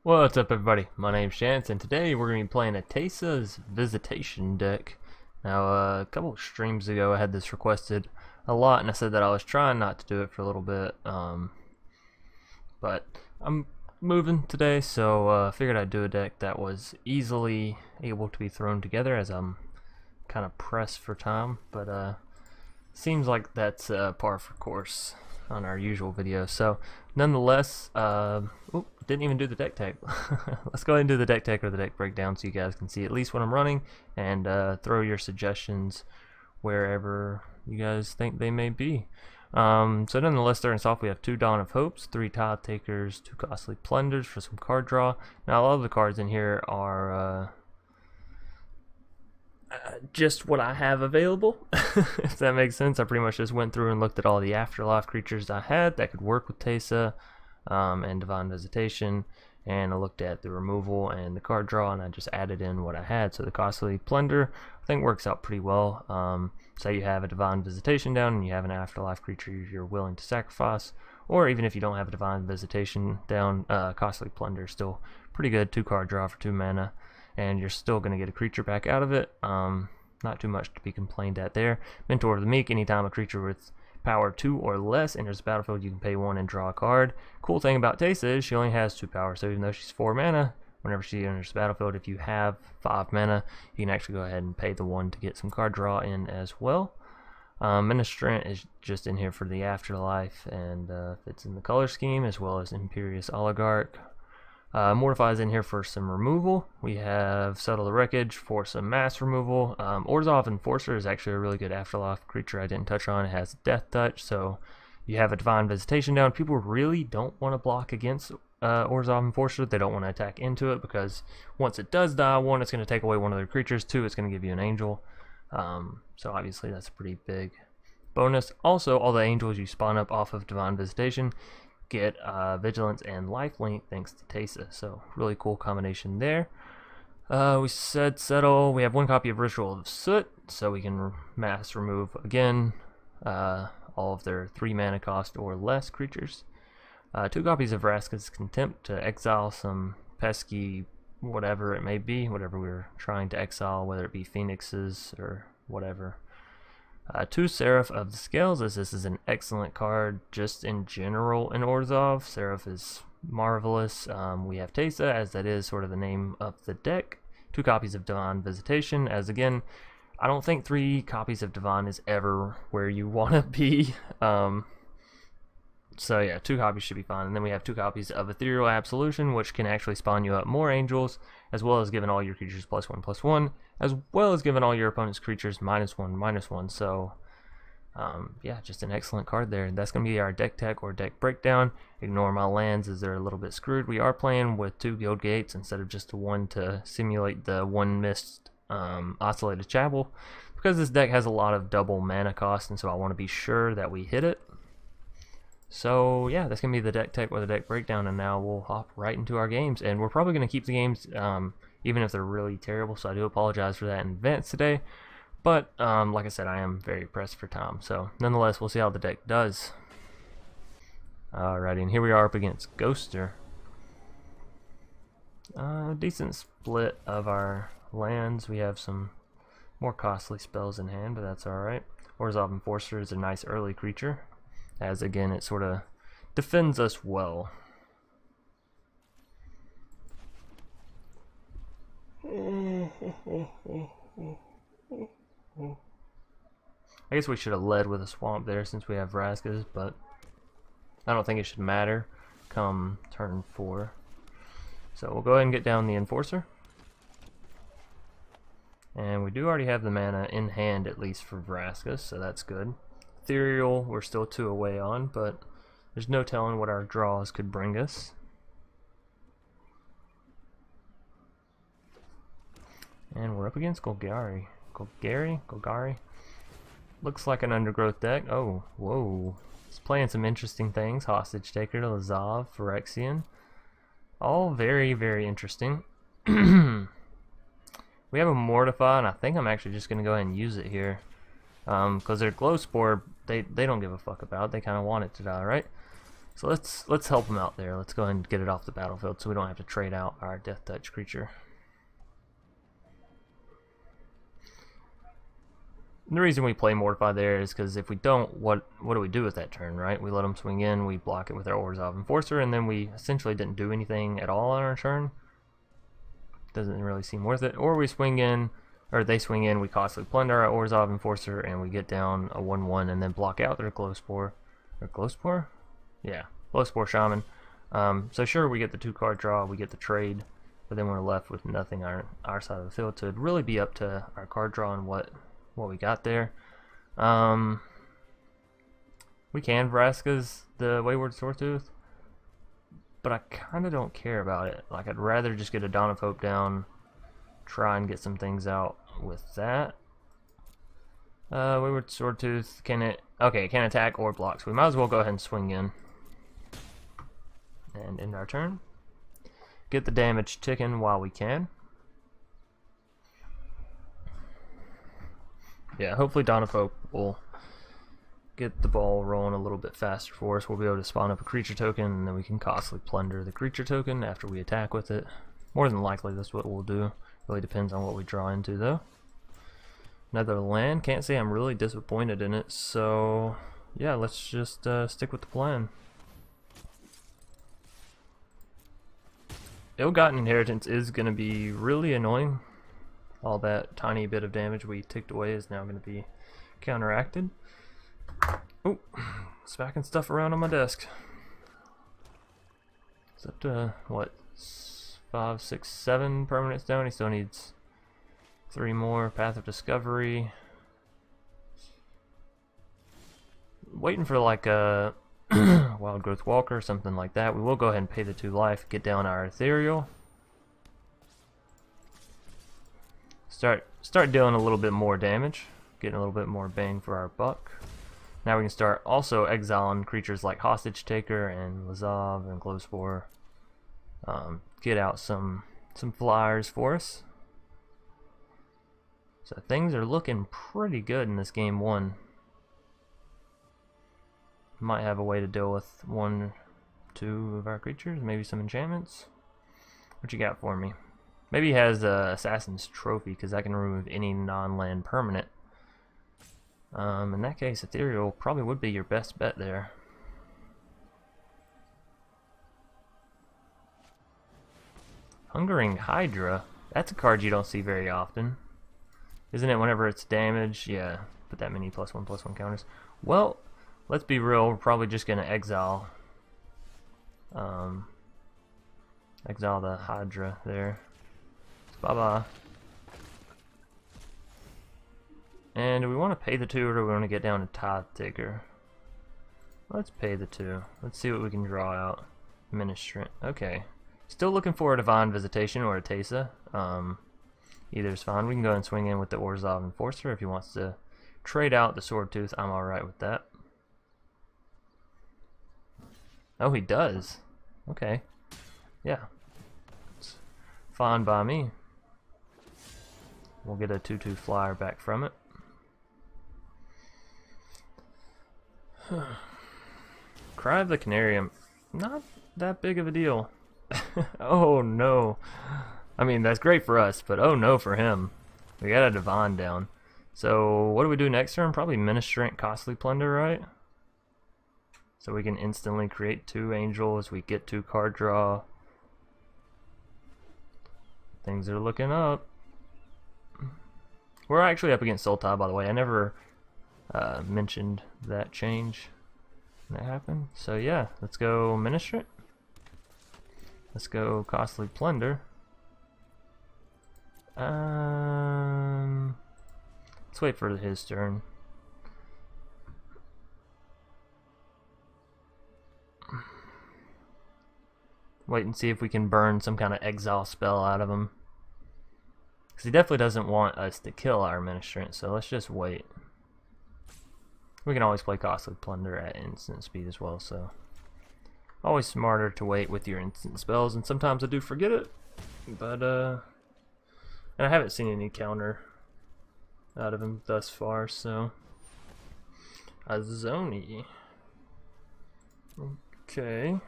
What's up, everybody? My name's Chance, and today we're going to be playing a Teysa's Visitation deck. Now, a couple of streams ago I had this requested a lot, and I said that I was trying not to do it for a little bit, but I'm moving today, so I figured I'd do a deck that was easily able to be thrown together as I'm kind of pressed for time, but seems like that's par for course on our usual video. So nonetheless, didn't even do the deck tech. Let's go ahead and do the deck tech or the deck breakdown so you guys can see at least what I'm running, and throw your suggestions wherever you guys think they may be. So nonetheless, starting us off, we have 2 Dawn of Hopes, 3 Tile Takers, 2 Costly Plunders for some card draw. Now a lot of the cards in here are just what I have available, if that makes sense. I pretty much just went through and looked at all the Afterlife creatures I had that could work with Teysa and Divine Visitation, and I looked at the removal and the card draw, and I just added in what I had. So the Costly Plunder I think works out pretty well. Say you have a Divine Visitation down and you have an Afterlife creature you're willing to sacrifice, or even if you don't have a Divine Visitation down, Costly Plunder is still pretty good. 2 card draw for 2 mana, and you're still going to get a creature back out of it. Not too much to be complained at there. Mentor of the Meek, anytime a creature with power 2 or less enters the battlefield, you can pay 1 and draw a card. Cool thing about Teysa is she only has 2 power, so even though she's 4 mana, whenever she enters the battlefield, if you have 5 mana, you can actually go ahead and pay the 1 to get some card draw in as well. Ministrant is just in here for the Afterlife, and fits in the color scheme, as well as Imperious Oligarch. Mortify is in here for some removal. We have Settle the Wreckage for some mass removal. Orzhov Enforcer is actually a really good Afterlife creature I didn't touch on. It has Death Touch, so you have a Divine Visitation down. People really don't want to block against Orzhov Enforcer. They don't want to attack into it, because once it does die, 1, it's going to take away one of their creatures, 2, it's going to give you an angel. So obviously that's a pretty big bonus. Also, all the angels you spawn up off of Divine Visitation get vigilance and lifelink thanks to Teysa, so really cool combination there. We said settle. We have 1 copy of Ritual of Soot, so we can mass remove again all of their 3 mana cost or less creatures. 2 copies of Vraska's Contempt to exile some pesky whatever it may be, whatever we're trying to exile, whether it be phoenixes or whatever. 2 Seraph of the Scales, as this is an excellent card just in general in Orzhov. Seraph is marvelous. We have Teysa, as that is sort of the name of the deck. 2 copies of Divine Visitation, as again, I don't think 3 copies of Divine is ever where you want to be. So yeah, 2 copies should be fine. And then we have 2 copies of Ethereal Absolution, which can actually spawn you up more angels, as well as giving all your creatures +1/+1, as well as giving all your opponent's creatures -1/-1. So yeah, just an excellent card there. That's going to be our deck tech or deck breakdown. Ignore my lands as they're a little bit screwed. We are playing with 2 Guild Gates instead of just the 1 to simulate the 1 missed Oscillated Chapel, because this deck has a lot of double mana cost, and so I want to be sure that we hit it. So yeah, that's going to be the deck tech or the deck breakdown, and now we'll hop right into our games. And we're probably going to keep the games even if they're really terrible, so I do apologize for that in advance today. But like I said, I am very pressed for time, so nonetheless, we'll see how the deck does. Alrighty, and here we are up against Ghoster. Decent split of our lands. We have some more costly spells in hand, but that's alright. Orzhov Enforcer is a nice early creature, as again it sort of defends us well. I guess we should have led with a swamp there since we have Vraska's, but I don't think it should matter come turn 4. So we'll go ahead and get down the Enforcer. And we do already have the mana in hand, at least for Vraska, so that's good. Ethereal, we're still 2 away on, but there's no telling what our draws could bring us. And we're up against Golgari. Golgari? Looks like an Undergrowth deck. Oh, whoa. It's playing some interesting things. Hostage Taker, Lazav, Phyrexian. All very, very interesting. We have a Mortify, and I think I'm actually just going to go ahead and use it here. Because their Glow Spore, they don't give a fuck about. They kind of want it to die, right? So let's help him out there. Let's go ahead and get it off the battlefield so we don't have to trade out our Death Touch creature. And the reason we play Mortify there is because if we don't, what do we do with that turn, right? We let him swing in, we block it with our Orzhov Enforcer, and then we essentially didn't do anything at all on our turn. Doesn't really seem worth it. Or we swing in, or they swing in, we costly plunder our Orzhov Enforcer, and we get down a 1/1 and then block out their Glowspore. Or Glowspore? Yeah, Glowspore Shaman. So sure, we get the 2-card draw, we get the trade, but then we're left with nothing on our side of the field. So it'd really be up to our card draw and what we got there. We can Vraska's the Wayward Sawtooth, but I kind of don't care about it. Like, I'd rather just get a Dawn of Hope down, try and get some things out with that. Wayward Sawtooth, can it? Okay, it can attack or block, so we might as well go ahead and swing in and end our turn. Get the damage ticking while we can. Yeah, hopefully Dawn of Hope will get the ball rolling a little bit faster for us. We'll be able to spawn up a creature token, and then we can costly plunder the creature token after we attack with it. More than likely, that's what we'll do. Really depends on what we draw into, though. Another land. Can't say I'm really disappointed in it, so yeah, let's just stick with the plan. Ill-Gotten Inheritance is going to be really annoying. All that tiny bit of damage we ticked away is now going to be counteracted. Oh, smacking stuff around on my desk. It's up to, what, 5, 6, 7 permanents down. He still needs 3 more. Path of Discovery. Waiting for like a Wild Growth Walker or something like that. We will go ahead and pay the 2 life, get down our Ethereal. Start dealing a little bit more damage, getting a little bit more bang for our buck. Now we can start also exiling creatures like Hostage Taker and Lazav and Glowspore. Get out some flyers for us. So things are looking pretty good in this game 1. Might have a way to deal with 1, 2 of our creatures, maybe some enchantments. What you got for me? Maybe he has Assassin's Trophy, because I can remove any non-land permanent. In that case, Ethereal probably would be your best bet there. Hungering Hydra. That's a card you don't see very often. Isn't it whenever it's damage? Yeah, put that many +1/+1 counters. Well, let's be real, we're probably just going to exile. Exile the Hydra there. Bye-bye. And do we want to pay the 2 or do we want to get down to Tithe Taker? Let's pay the 2. Let's see what we can draw out. Ministrant. Okay. Still looking for a Divine Visitation or a Teysa. Either is fine. We can go and swing in with the Orzhov Enforcer if he wants to trade out the Sword Tooth. I'm alright with that. Oh, he does. Okay. Yeah. It's fine by me. We'll get a 2/2 flyer back from it. Cry of the Canarium. Not that big of a deal. Oh no. I mean, that's great for us, but oh no for him. We got a Divine down. So what do we do next turn? Probably Ministrant Costly Plunder, right? So we can instantly create 2 angels. We get 2 card draw. Things are looking up. We're actually up against Sultai, by the way. I never mentioned that change that happened. So yeah, let's go Ministrant. Let's go Costly Plunder. Let's wait for his turn. Wait and see if we can burn some kind of exile spell out of him. Because he definitely doesn't want us to kill our Ministrant, so let's just wait. We can always play Costly Plunder at instant speed as well, so always smarter to wait with your instant spells, and sometimes I do forget it. But and I haven't seen any counter out of him thus far, so Azoni. Okay.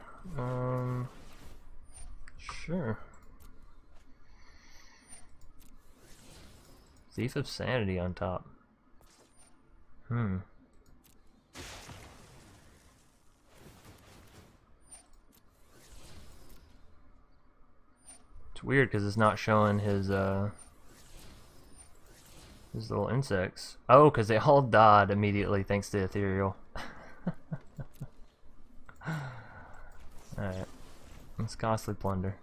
Sure. Thief of Sanity on top. It's weird because it's not showing his little insects. Oh, because they all died immediately thanks to Ethereal. Alright. Let's costly plunder.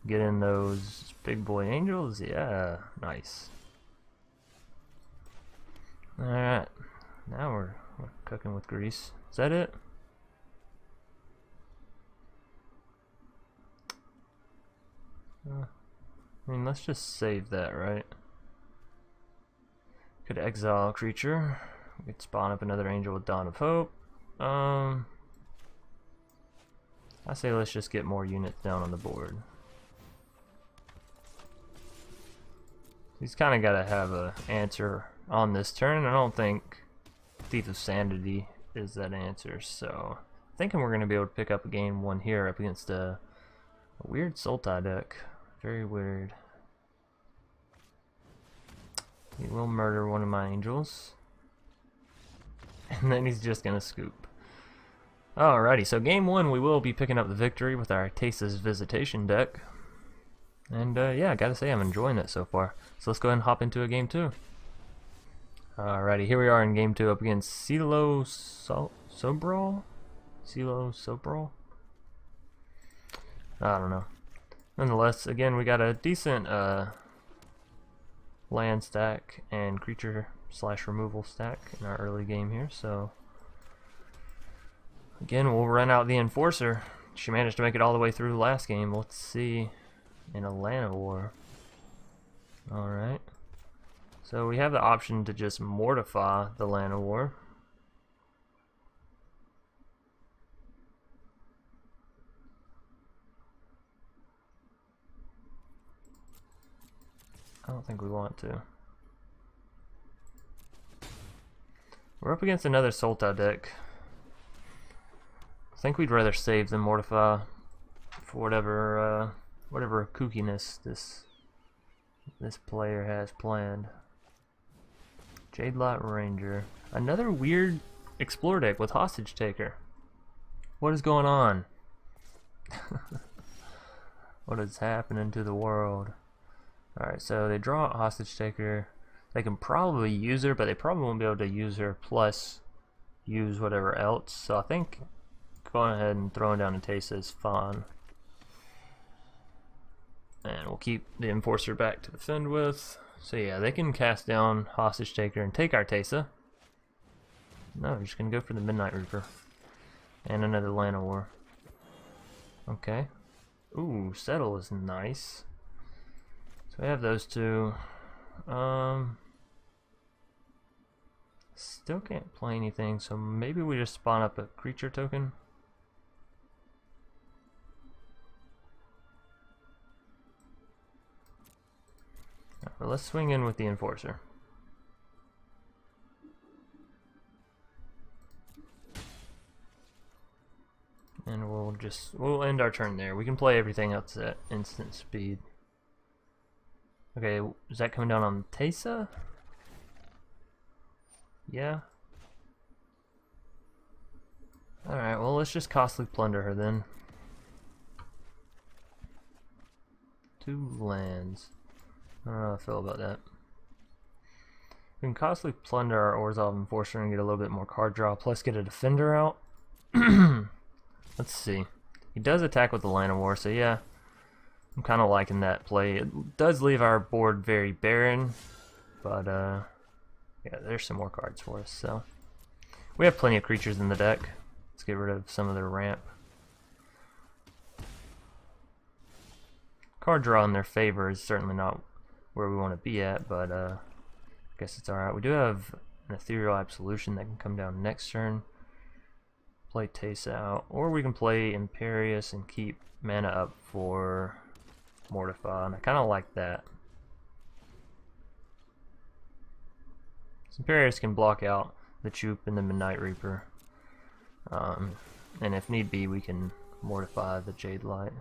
Get in those big boy angels. Yeah, nice. Alright. Now we're cooking with grease. Is that it? I mean, let's just save that, right? Could exile a creature. We could spawn up another angel with Dawn of Hope. I say let's just get more units down on the board. He's kind of got to have an answer on this turn. I don't think Thief of Sanity is that answer, so I'm thinking we're going to be able to pick up a game 1 here up against a weird Sultai deck. Very weird. He will murder one of my angels. And then he's just going to scoop. Alrighty, so game 1 we will be picking up the victory with our Teysa's Visitation deck. And yeah, I gotta say I'm enjoying it so far. So let's go ahead and hop into a game 2. Alrighty, here we are in game 2 up against Silo Sobral? Silo Sobral? I don't know. Nonetheless, again, we got a decent land stack and creature / removal stack in our early game here, so again, we'll run out the Enforcer. She managed to make it all the way through last game. Let's see. In a Llanowar. Alright. So we have the option to just mortify the Llanowar. I don't think we want to. We're up against another Sultai deck. I think we'd rather save than mortify for whatever kookiness this player has planned. Jade Light Ranger. Another weird Explore deck with Hostage Taker. What is going on? What is happening to the world? Alright, so they draw a Hostage Taker. They can probably use her, but they probably won't be able to use her plus use whatever else. So I think going ahead and throwing down a Teysa is fine. And we'll keep the Enforcer back to defend with. So yeah, they can cast down Hostage Taker and take our Teysa. No, we're just going to go for the Midnight Reaper. And another Llanowar. Okay. Ooh, Settle is nice. So we have those two. Still can't play anything, so maybe we just spawn up a creature token. Right, let's swing in with the Enforcer. And we'll end our turn there. We can play everything else at instant speed. Okay, is that coming down on Teysa? Yeah. Alright, well let's just costly plunder her then. 2 lands. I don't know how I feel about that. We can costly plunder our Orzhov Enforcer and get a little bit more card draw, plus get a defender out. Let's see. He does attack with the Llanowar, so yeah. I'm kind of liking that play. It does leave our board very barren, but yeah, there's some more cards for us. So we have plenty of creatures in the deck. Let's get rid of some of their ramp. Card draw in their favor is certainly not where we want to be at, but I guess it's alright. We do have an Ethereal Absolution that can come down next turn. Play Teysa out, or we can play Imperious and keep mana up for Mortify, and I kind of like that. Imperious can block out the Choop and the Midnight Reaper. And if need be, we can mortify the Jade Light.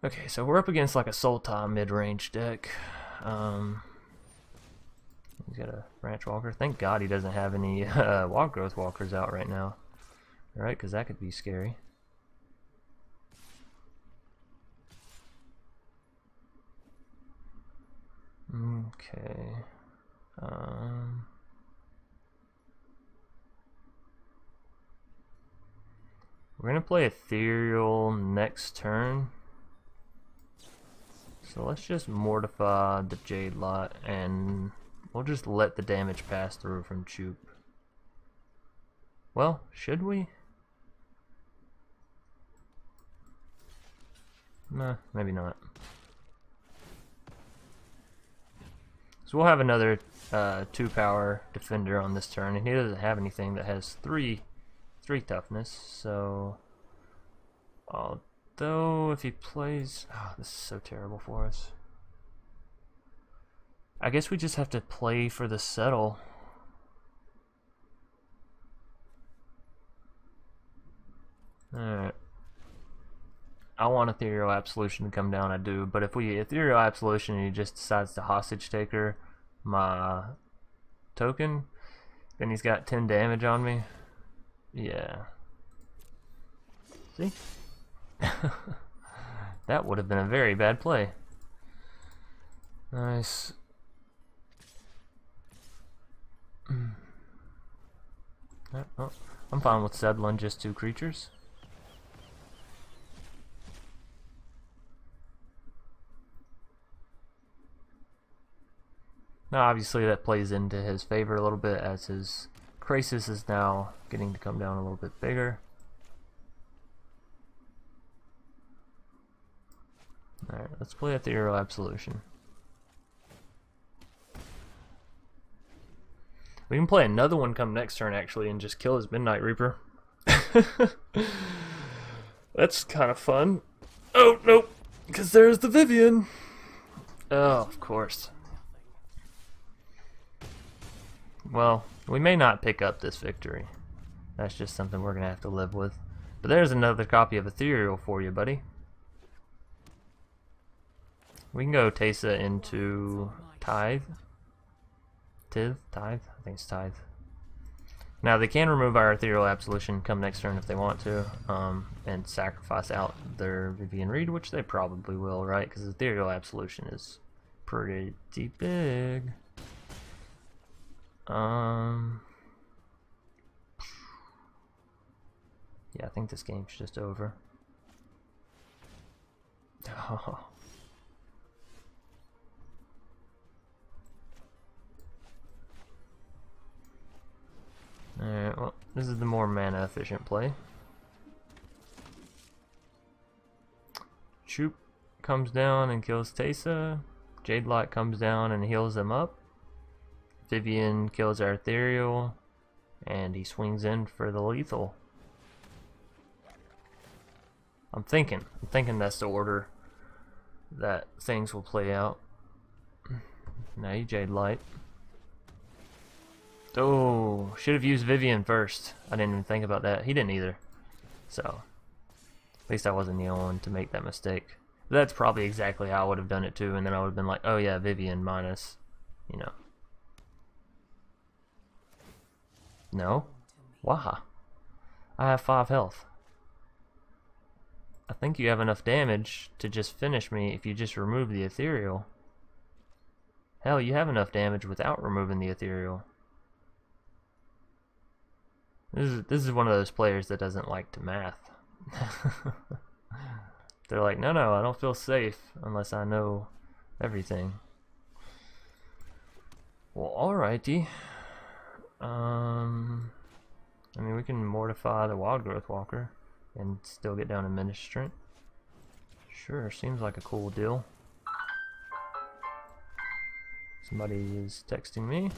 Okay, so we're up against like a Sultai mid-range deck. He's got a Branch Walker. Thank God he doesn't have any Wild Growth Walkers out right now. Alright, because that could be scary. Okay. We're going to play Ethereal next turn. So let's just mortify the Jade Lot and we'll just let the damage pass through from Choop. Well, should we? Nah, maybe not. So we'll have another 2-power defender on this turn, and he doesn't have anything that has 3 toughness, so although if he plays, oh, this is so terrible for us. I guess we just have to play for the settle. Alright. I want Ethereal Absolution to come down, I do, but if we Ethereal Absolution and he just decides to hostage taker my token, then he's got 10 damage on me. Yeah. See? That would have been a very bad play. Nice. Oh, I'm fine with settling just 2 creatures. Now obviously that plays into his favor a little bit as his Krasis is now getting to come down a little bit bigger. Alright, let's play Ethereal Absolution. We can play another one come next turn actually and just kill his Midnight Reaper. That's kind of fun. Oh, nope, because there's the Vivian. Oh, of course. Well, we may not pick up this victory. That's just something we're going to have to live with. But there's another copy of Ethereal for you, buddy. We can go Teysa into Tithe. Tithe? I think it's Tithe. Now they can remove our Ethereal Absolution come next turn if they want to, and sacrifice out their Vivian Reed, which they probably will, right? Because Ethereal Absolution is pretty big. Yeah, I think this game's just over. Oh. Alright, well, this is the more mana efficient play. Choop comes down and kills Teysa. Jade Light comes down and heals them up. Vivian kills our Ethereal, and he swings in for the lethal. I'm thinking that's the order that things will play out. Now you Jade Light. Oh, should have used Vivian first. I didn't even think about that. He didn't either. So, at least I wasn't the only one to make that mistake. But that's probably exactly how I would have done it too, and then I would have been like, oh yeah, Vivian minus, you know. No? Why? I have 5 health. I think you have enough damage to just finish me if you just remove the Ethereal. Hell, you have enough damage without removing the Ethereal. This is one of those players that doesn't like to math. They're like, no, I don't feel safe unless I know everything. Well, alrighty. I mean, we can mortify the Wild Growth Walker and still get down to Ministrant. Sure, seems like a cool deal. Somebody is texting me.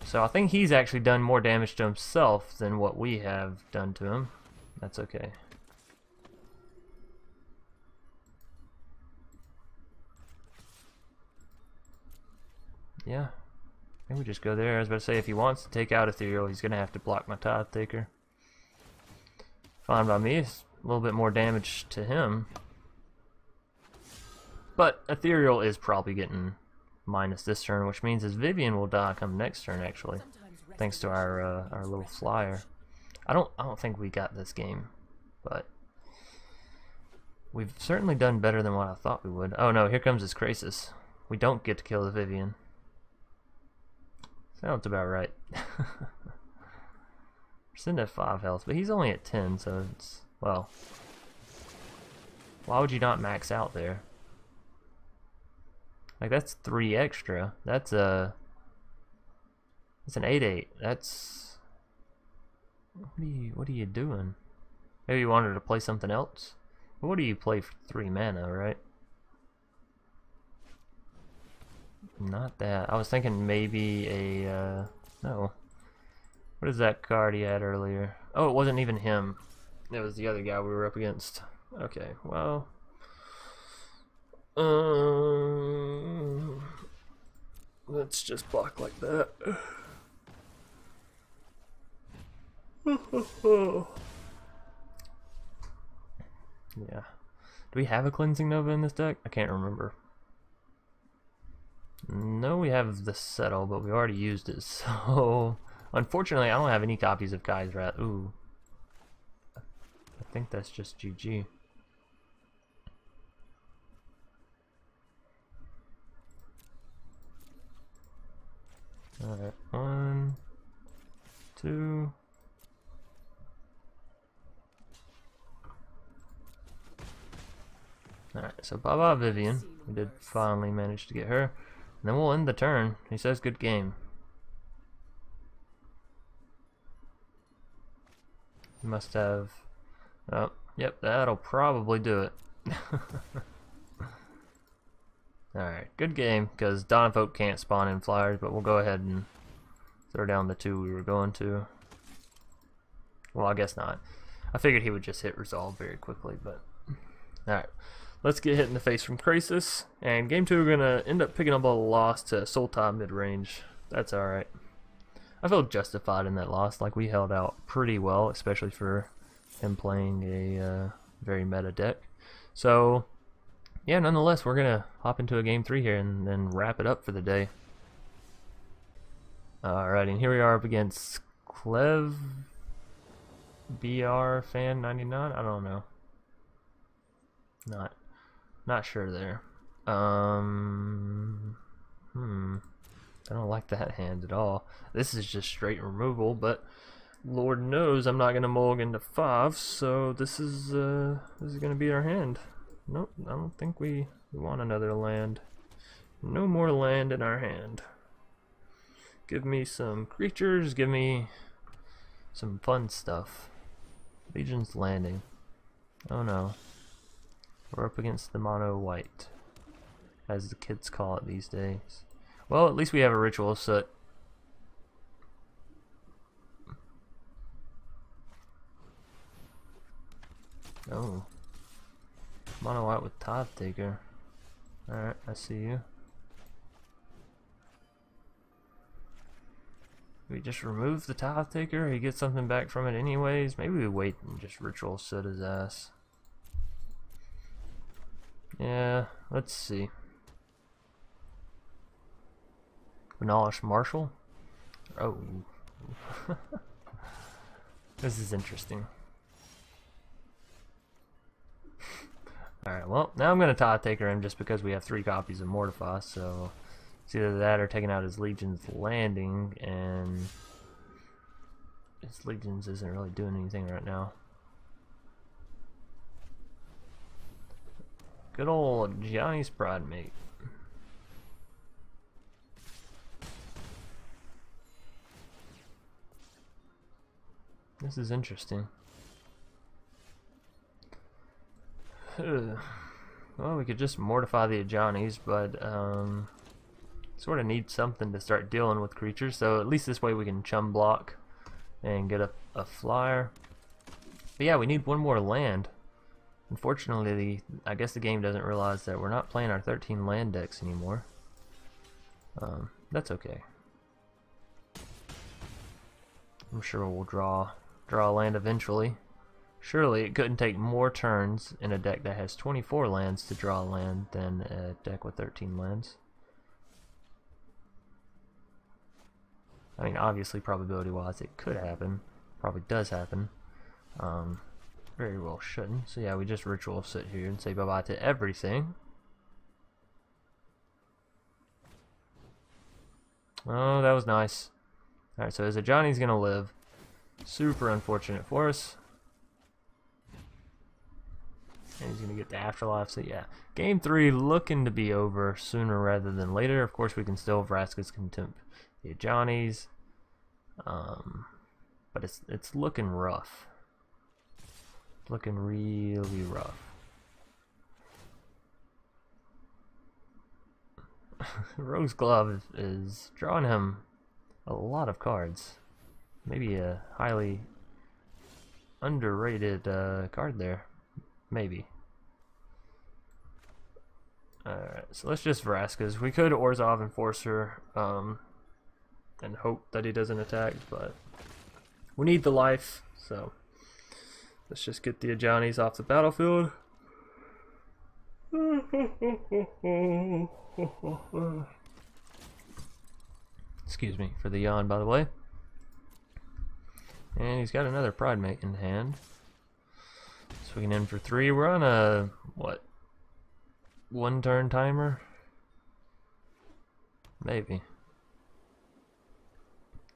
So I think he's actually done more damage to himself than what we have done to him. That's okay. Yeah. Maybe we just go there. I was about to say, if he wants to take out Ethereal, he's going to have to block my Tithe Taker. Fine by me. It's a little bit more damage to him. But Ethereal is probably getting minus this turn, which means his Vivian will die come next turn, actually. Thanks to our little flyer. I don't think we got this game, but we've certainly done better than what I thought we would. Oh no, here comes his Krasis. We don't get to kill the Vivian. Sounds about right. We're sitting at 5 health, but he's only at 10, so it's, well, why would you not max out there? Like, that's 3 extra. That's an 8/8. That's, what are you doing? Maybe you wanted to play something else? But what do you play for 3 mana, right? Not that. I was thinking maybe a, no. What is that card he had earlier? Oh, it wasn't even him. It was the other guy we were up against. Okay, well. Let's just block like that. Yeah. Do we have a Cleansing Nova in this deck? I can't remember. No, we have the Settle, but we already used it, so unfortunately I don't have any copies of Kai's Wrath. Ooh. I think that's just GG. Alright, 1, 2. Alright, so bye-bye Vivian. We did finally manage to get her. And then we'll end the turn. He says good game. He must have... Oh, yep, that'll probably do it. Alright, good game, because Donovoke can't spawn in flyers, but we'll go ahead and throw down the 2 we were going to. Well, I guess not. I figured he would just hit resolve very quickly, but... Alright, let's get hit in the face from Krasis, and game 2 we're going to end up picking up a loss to Sultai mid-range. That's alright. I feel justified in that loss, like we held out pretty well, especially for him playing a very meta deck. So... yeah, nonetheless, we're going to hop into a game 3 here and then wrap it up for the day. Alright, and here we are up against Clev BR Fan 99. I don't know. Not sure there. I don't like that hand at all. This is just straight removal, but Lord knows I'm not going to mulligan to 5, so this is going to be our hand. Nope, I don't think we want another land. No more land in our hand. Give me some creatures, give me some fun stuff. Legion's Landing. Oh no. We're up against the mono white, as the kids call it these days. Well, at least we have a Ritual Soot. Oh. Mono white with Tithe Taker. Alright, I see you. We just remove the Tithe Taker, he gets something back from it anyways. Maybe we wait and just Ritual Soot his ass. Yeah, let's see. Renalish Marshall? Oh. This is interesting. Alright, well, now I'm going to Tithe Taker him just because we have 3 copies of Mortify, so it's either that or taking out his Legion's Landing, and his Legions isn't really doing anything right now. Good old Johnny's Pride Mate. This is interesting. Well, we could just mortify the Ajani's, but sort of need something to start dealing with creatures, so at least this way we can chum block and get a flyer. But yeah, we need one more land. Unfortunately, I guess the game doesn't realize that we're not playing our 13 land decks anymore. That's okay. I'm sure we'll draw a land eventually. Surely it couldn't take more turns in a deck that has 24 lands to draw a land than a deck with 13 lands. I mean, obviously, probability-wise, it could happen. Probably does happen. Very well shouldn't. So yeah, we just ritual sit here and say bye-bye to everything. Oh, that was nice. Alright, so Johnny's gonna live. Super unfortunate for us. And he's gonna get the afterlife, so yeah. Game 3 looking to be over sooner rather than later. Of course, we can still Vraska's Contempt the Johnny's. But it's looking rough. Looking really rough. Rogue's Glove is drawing him a lot of cards. Maybe a highly underrated card there. Maybe. Alright, so let's just Vraska's. We could Orzhov Enforcer and hope that he doesn't attack, but we need the life, so let's just get the Ajani's off the battlefield. Excuse me for the yawn, by the way. And he's got another Pride Mate in hand. Swinging in for 3. We're on a, what, 1 turn timer? Maybe.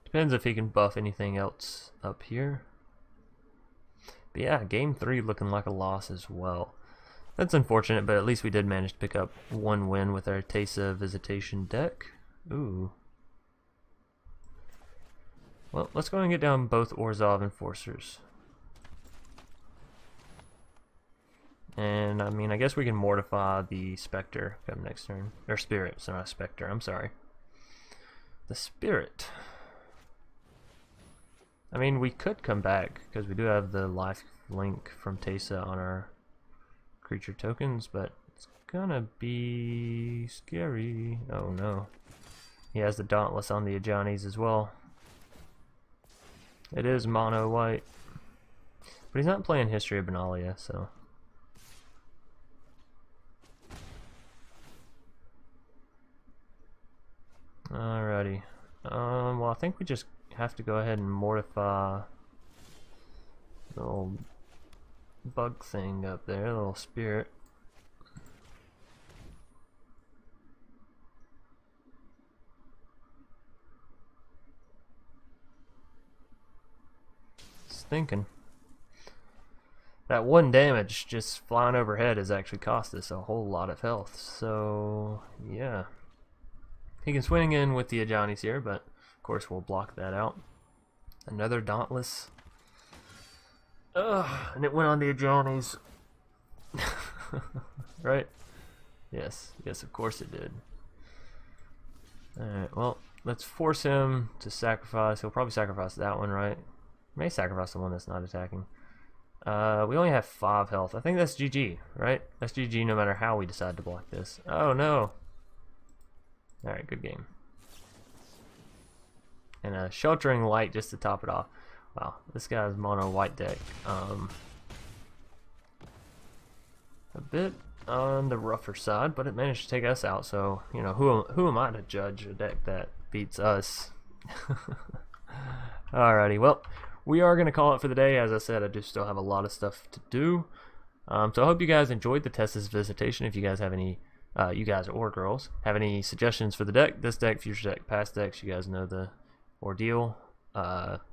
Depends if he can buff anything else up here. But yeah, game 3 looking like a loss as well. That's unfortunate, but at least we did manage to pick up 1 win with our Teysa Visitation deck. Ooh. Well, let's go and get down both Orzhov Enforcers. And, I mean, I guess we can mortify the Spectre come next turn. Or Spirit, so not Spectre, I'm sorry. The Spirit. I mean, we could come back, because we do have the life link from Teysa on our creature tokens, but it's gonna be scary. Oh no. He has the Dauntless on the Ajani's as well. It is mono white. But he's not playing History of Benalia, so. Alrighty. Well, I think we just have to go ahead and mortify the little bug thing up there, the little spirit. Just thinking. That 1 damage just flying overhead has actually cost us a whole lot of health, so yeah. He can swing in with the Ajani's here, but of course we'll block that out. Another Dauntless. Ugh, and it went on the Ajani's. Right? Yes, of course it did. Alright, well, let's force him to sacrifice. He'll probably sacrifice that one, right? He may sacrifice the one that's not attacking. We only have 5 health. I think that's GG, right? That's GG no matter how we decide to block this. Oh no! Alright, good game. And a Sheltering Light just to top it off. Wow, this guy's mono white deck. A bit on the rougher side, but it managed to take us out, so, you know, who am I to judge a deck that beats us? Alrighty, well, we are going to call it for the day. As I said, I do still have a lot of stuff to do. So I hope you guys enjoyed the Teysa's Visitation. If you guys have any, you guys or girls, have any suggestions for the deck, this deck, future deck, past decks, you guys know the ordeal.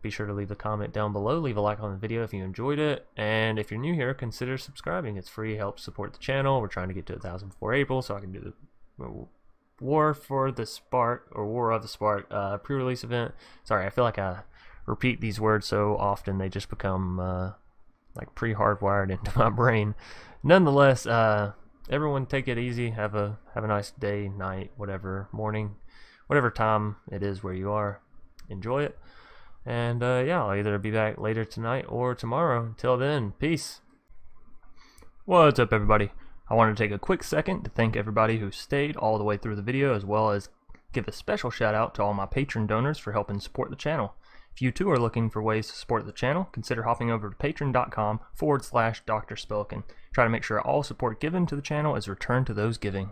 Be sure to leave a comment down below, leave a like on the video if you enjoyed it, and if you're new here, consider subscribing. It's free, helps support the channel. We're trying to get to 1,000 before April so I can do the War for the Spark, or War of the Spark pre-release event. Sorry, I feel like I repeat these words so often they just become like pre-hardwired into my brain. Nonetheless, everyone take it easy, have a nice day, night, whatever, morning, whatever time it is where you are. Enjoy it. And yeah, I'll either be back later tonight or tomorrow. Until then, peace. What's up, everybody? I wanted to take a quick second to thank everybody who stayed all the way through the video, as well as give a special shout out to all my patron donors for helping support the channel. If you too are looking for ways to support the channel, consider hopping over to patreon.com/drspelkin. Try to make sure all support given to the channel is returned to those giving.